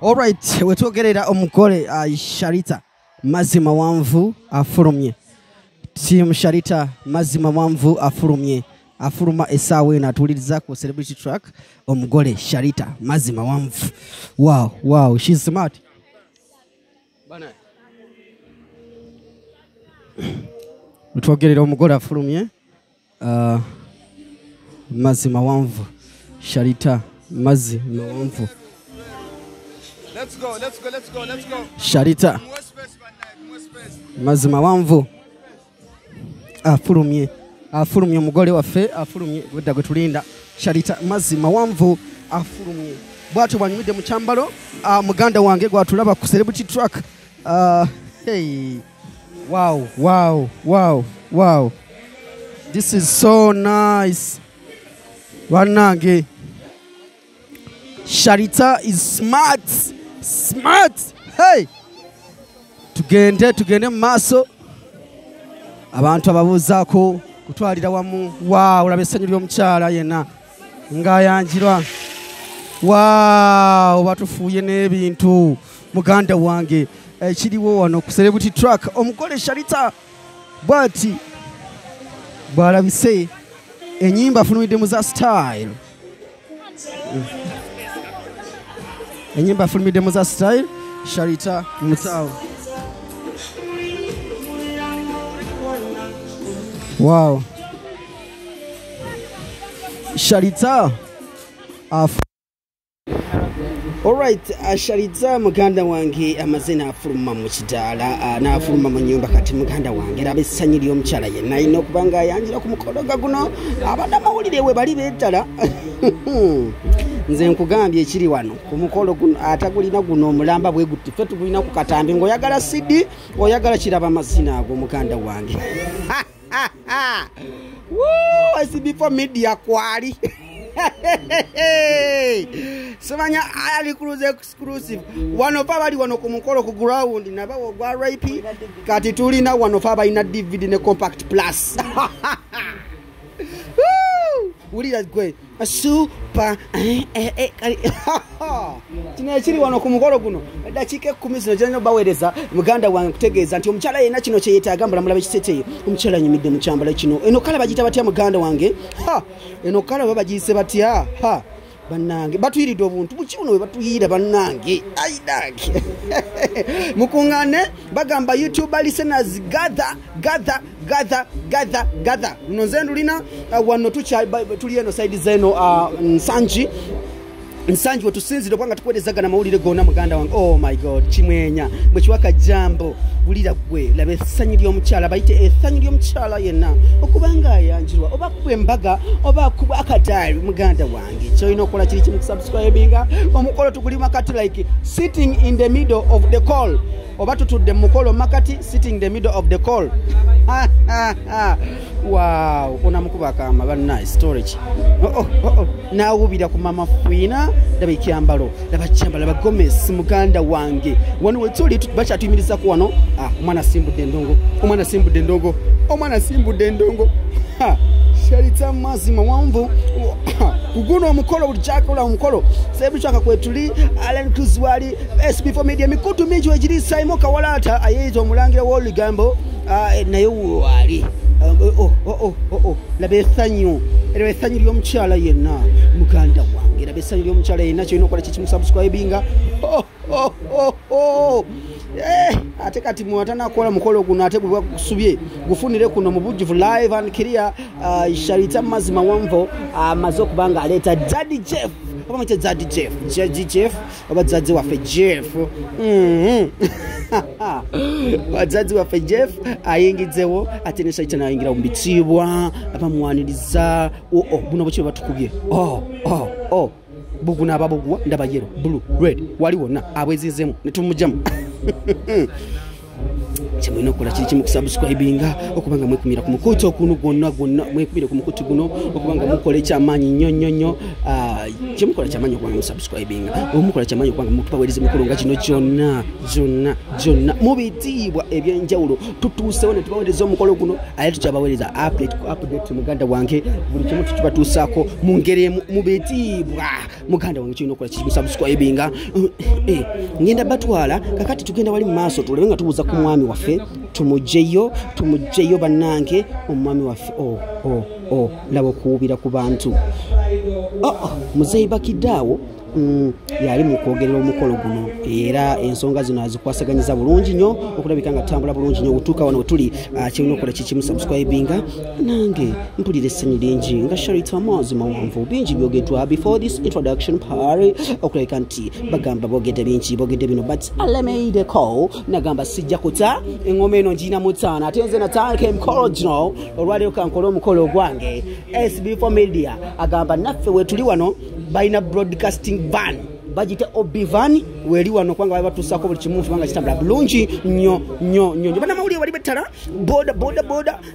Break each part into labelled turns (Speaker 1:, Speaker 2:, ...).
Speaker 1: Alright, wetwogerera omugole Sharita mazima wanvu afurumye. Team Sharita mazima wanvu afurumye. Afuruma esawe na tuliriza ku celebrity track omugole Sharita mazima wanvu. Wow, she's smart. Bana. Wetwogerera omugole afurumye. Mazima wanvu. Sharita mazima wanvu.
Speaker 2: Let's go.
Speaker 1: Sharita mazima wanvu afurumye umugole waffe afurumye wedda gwe tulinda. Sharita mazima wanvu afurumye bwatyo bwanyumidde mu kyambalo muganda wange gwatulaba ku celebrity track. Hey, wow, this is so nice. Wanange, Sharita is smart. Hey, tugende maso abantu ababuzaako kutwalira wamu. Wow, ulabe essanyu ly'omukyala yenna ng'ayanjirwa. Wow, batufuuye n'ebintu muganda wange ekiriwo wano ku celebrity track omugole Sharita bwati bwalabise enyimba afunidde mu za style. Enyimba afunidde mu za style Sharita mutawo. Wow, Sharita alright, Sharita muganda wange amazina afuluma mu kidaala n'afuluma mu nyumba kati muganda wange laba essanyu ly'omukyala yenna alina okuba nga ayanjira ku mukologa guno abadde amawulire we bali beetala. Nze nkugambye ekiri wano ku mukolo guno atagulina guno omulamba bwe guti ffe tugulina ku katambi ng'oyagala sidi oyagala kiraba amazina ago muganda wange. Woo, I see before media kwali. Semanya ali cruise exclusive. One of abali wano ku mukolo ku ground nabawo gwa rapi kati tulina one of abalina DVD ne compact plus. Ulira gwe super tina chiri wano ku mukolo guno dakika 10 zino jeno bawereza muganda wange kutegeeza nti omukyala yena kino kye yetagamba mulabe kisete omukyala nyimidde mu kyambalo kino eno kala bagita batya muganda wange eno kala babagise batya bannange batuyiridde obuntu bukibuno we batuyira bannange aidaki mukungane bagamba YouTube listeners gather luno nze ndulina wano tuli eno side zeno nsanji wetusinzire kwanga tukwedezagana mawulire gonna muganda wange. Oh my god, chimwenya bwe kiwaka jambo bulira gwe labe essanyu ly'omukyala bayite essanyu ly'omukyala yenna okubanga ayanjirwa oba kuba embaga oba kuba akatali muganda wange kyolina okukola kiri kimu kusubscribinga omukolo tuguli makati like sitting in the middle of the call oba tutudde mukolo makati sitting in the middle of the call. Wow, onamukuba kama ba nice storage. Na ubira ku mama Fina dabe kyambalo daba kyambalo ba Gomez muganda wange wano wetuli bacha tuyimiriza ku wano omwana simbudde ndongo Sharita mazima wanvu kuguno omukolo bujakula omukolo sebichaka kwetuli Allen Kuzwali SB4 media mikutu miji wejiri Simon Kawalata ayezo omulangira w'oligambo naye wali labe essanyu ly'omukyala yenna muganda wange labe essanyu ly'omukyala yenna kyolina okukola kikimu subscribinga. Ate kati mwatana kola mukolo guno ate bwe kusubye gufunire kuno mu bujjuvu live and clear. Sharita mazima wanvu amaze okubanga aleta Daddy Jeff abamete Daddy Jeff abadzazi waffe Jeff badzazi waffe Jeff ayingidzewo ate ne Sharita nayingira mu bitibwa abamwaniriza buno bukye batukubye buguna ababugwa ndaba yero blue red wali wonna abwezizemu netumujjamu. Chimwino kola kiri kimu kusubscribinga okubanga mwekumira ku mukutu okuno gonna mwekumira ku mukutu guno okubanga mukole kyamanyi nyonyonyo kimukola kyamanyi okubanga musubscribinga omukola kyamanyi okubanga mutupawereze mukulunga kino jonna mubitibwa ebyenjawulo tutuusewo ne tubawereza omukolo guno aye tujabawereza update muganda wange buli kimu tukibatuusaako mu ngeri mubitibwa muganda wange chino kola subscribinga ngenda batwala kakati tugenda wali maaso tulebe nga tubuza ku mwami waffe tumujeyo bannange omwami waffe labo kuubira ku bantu muzeyi bakidaawo yali mu kwogerera omukolo guno era ensonga zino azikwasaganyiza bulungi nnyo okulabika nga tambula bulungi nnyo okutuuka wano wetuli kirina okukola kikimu subscribinga nange mpulira essanyu lingi nga Sharita Amazi mawanvu bingi byogeddwa before this introduction party okulabika nti bagamba bogedde bino but alameideko nagamba sijja kuta engoma eno njina mutaana ate nze natandika emukolo gino olwaleero kankola omukolo ogwange SB4 Media agamba naffe wetuli wano baina broadcasting van bajite obivan weli wano kwanga bali batusako buli kimu fanga kitambula bulungi nnyo bana mawuli wali betala boda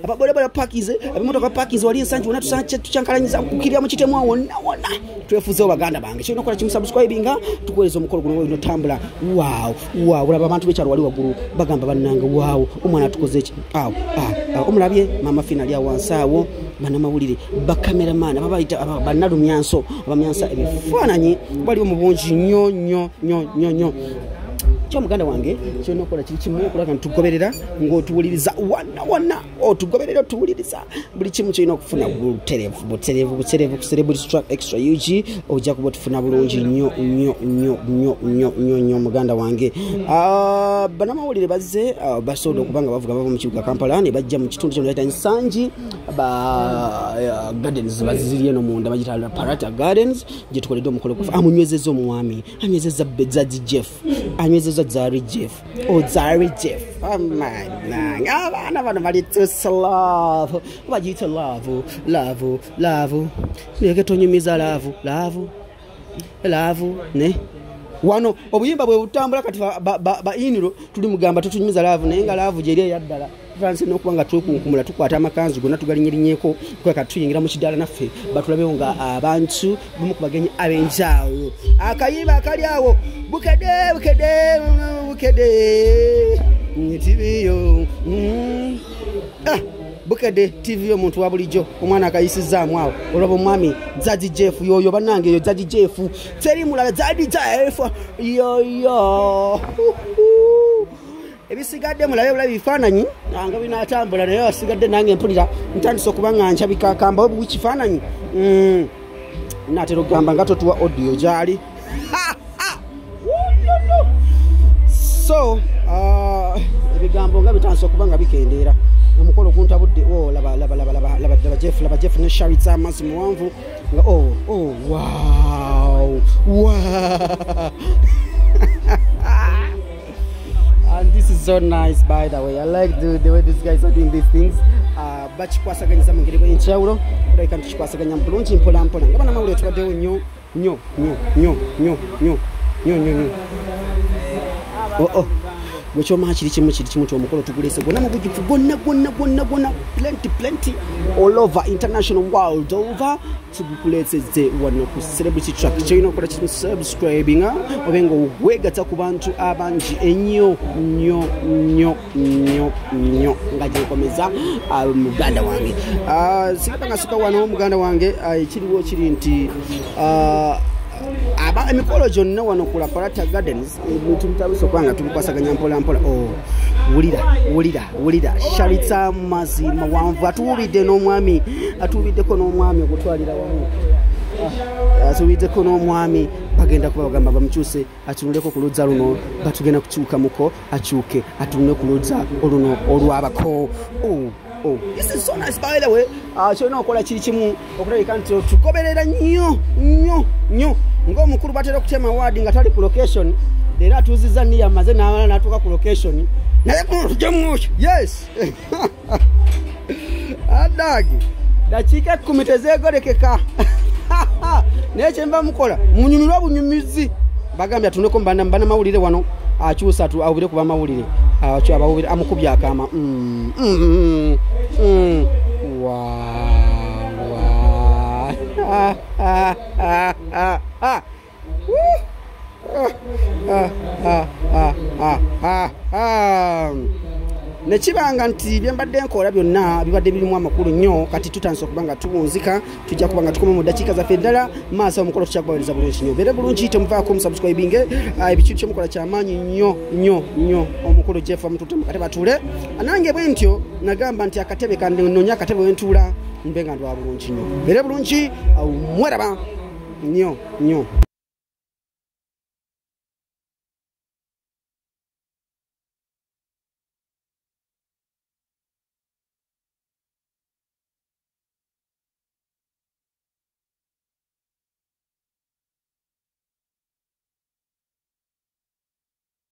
Speaker 1: ababoda parkies abimotoka parkies wali ensanju wona tuchankalanyiza kukirya mu kitemu wonna twefuze baganda bange kino kola kimu subscribinga tukweleza omukolo guno wino tambula wow ulaba abantu bekyalo wali wagulu bagamba bannanga wow omwana tukoze ki omulabye mama finali ya wansawo bana mawulire bakameraman ababayita banalumyanso abamyansa ebifaananyi bali mu bungi nnyo kyo muganda wange kyona okola kiri kimu okulaga ntugoberera ng'otuwuliriza wana otugoberera otuwuliriza buli kimu kyolina okufuna butereevu ku Celebrity Track Extra UG ojja kuba otufuna bulungi nnyo muganda wange banamawulire bazze basobola okuba nga bavuga bava mu kibuga Kampala ne bajja mu kitundu kyono bayita Nsangi gardens baziri eno munda bagita Parata Gardens gye tukoledde omukolo gufa amunywezezza omwami anywezezza Bedzaji Jeff anywezezza Zari Jeff abana bano bali love bagiyita love neke tonyumiza love ne wano obuyimba bwe butambula kati ba iniro tuli mugamba tutunyumiza love naye nga love gyeri yaddala Fransi n'okubanga twekunkumula tukwata amakanzu gonna tugalinyirinyeko kweka tuyingira mu kidaala naffe batulabewo nga abantu bumu ku bagenyi ab'enjawulo akayimba akali awo bukede tiviyo bukede TV omuntu wa bulijjo omwana akayisizaamu awo olwaba omwami Zaji Jeff yoyo bannange eyo Zaji Jeff teri mulala Zaji Jeff yoyo ebisigadde mulabe bifaananyi nga binatambula naye asigadde nange mpulira ntandise okuba nga nkyabikakamba obu kifaananyi natera okugamba nga totuwa audio gyali so ebigambo nga bitandise okuba nga bikendeera omukolo guntabudde laba Jeff ne Sharita Amazi muwanvu nga wow and this is so nice by the way. I like the way these guys are doing these things. Bachikwasaganya mu ngeri bw'enkyawulo kulabika nti kikwasaganya bulungi mpola nga bana mawulire tubaddewo nnyo Muchoma kiri kimu omukolo tugulese gonna mu bujufu gonna plenty all over international world over tugukuleseze wano ku Celebrity Track kyino kola kimu subscribing obenga ogwegatta ku bantu abangi ennyo ngaje komeza muganda wange sikapanga suka wano muganda wange ekiriwo kiri nti emikolo gyonna wano ku Parata Gardens ebintu bitabusokwanga tubikwasaganya mpola wulira Sharita Amazi mawanvu atuubiddeko n'omwami okutwalira wamu atuubiddeko n'omwami bagenda kuba bagamba bamukyuse atunuleko ku luzza luno batugenda kukyukamuko akyuke atunule ku luzza oluno olwabako this is so nice by the way. Kyolina okola kiri kimu okulabika nti tugoberera nnyo ng'omukulu batera okutema wadi nga tali ku location leero atuuzizza niyamaze n'abala n'atuuka ku location naye kujamuki yes adagi dakiika 10 tezeegolekeka naye kyenva mukola munyumirwa bunyumizi bagambye atuneko mbana mawulire wano akyusa awubire kuba mawulire abawubire amukubye akama nekibanga nti byembadde nkola byonna bibadde birimu amakulu nnyo kati tutandise okubanga tuwunzika tujja kubanga tukoma mu dakiika zaffe ddala maaso omukolo tukyakubawereza bulungi nnyo beere bulungi temuvaako musubscribinge ebikintu kyemukola kyamaanyi nnyo omukulu Jeff amutute mu katebe atule nange bwe ntyo nagamba nti akatebe kannonya akatebe wentuula mbe nga ndwa bulungi nnyo beere bulungi mweraba nnyo